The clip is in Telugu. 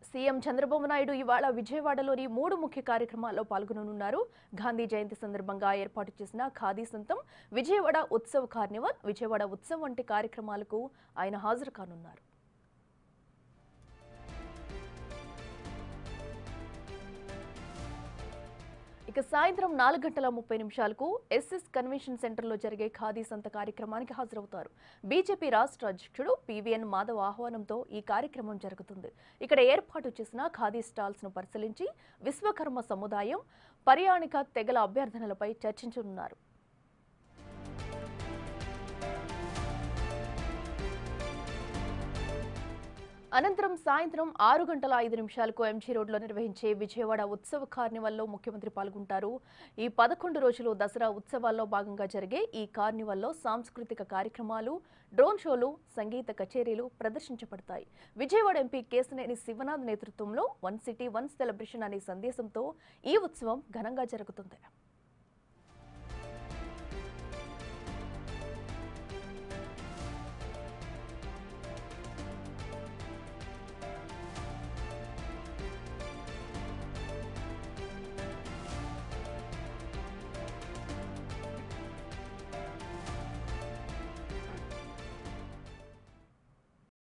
సీఎం చంద్రబాబు నాయుడు ఇవాళ విజయవాడలోని 3 ముఖ్య కార్యక్రమాల్లో పాల్గొననున్నారు. గాంధీ జయంతి సందర్భంగా ఏర్పాటు చేసిన ఖాదీ సొంతం, విజయవాడ ఉత్సవ్ కార్నివల్, విజయవాడ ఉత్సవ్ వంటి కార్యక్రమాలకు ఆయన హాజరు కానున్నారు. ఇక సాయంత్రం 4:30 ఎస్ఎస్ కన్వెన్షన్ సెంటర్లో జరిగే ఖాదీ సంత కార్యక్రమానికి హాజరవుతారు. బీజేపీ రాష్ట్ర అధ్యక్షుడు పివిఎన్ మాధవ్ ఆహ్వానంతో ఈ కార్యక్రమం జరుగుతుంది. ఇక్కడ ఏర్పాటు చేసిన ఖాదీ స్టాల్స్ ను పరిశీలించి విశ్వకర్మ సముదాయం, పర్యాణిక తెగల అభ్యర్థనలపై చర్చించనున్నారు. అనంతరం సాయంత్రం 6:05 ఎంజీ రోడ్లో నిర్వహించే విజయవాడ ఉత్సవ కార్నివల్లో ముఖ్యమంత్రి పాల్గొంటారు. ఈ 11 రోజులు దసరా ఉత్సవాల్లో భాగంగా జరిగే ఈ కార్నివల్లో సాంస్కృతిక కార్యక్రమాలు, డ్రోన్ షోలు, సంగీత కచేరీలు ప్రదర్శించబడతాయి. విజయవాడ ఎంపీ కేశినేని శివనాథ్ నేతృత్వంలో 1 సిటీ 1 సెలబ్రేషన్ అనే సందేశంతో ఈ ఉత్సవం ఘనంగా జరుగుతుంది.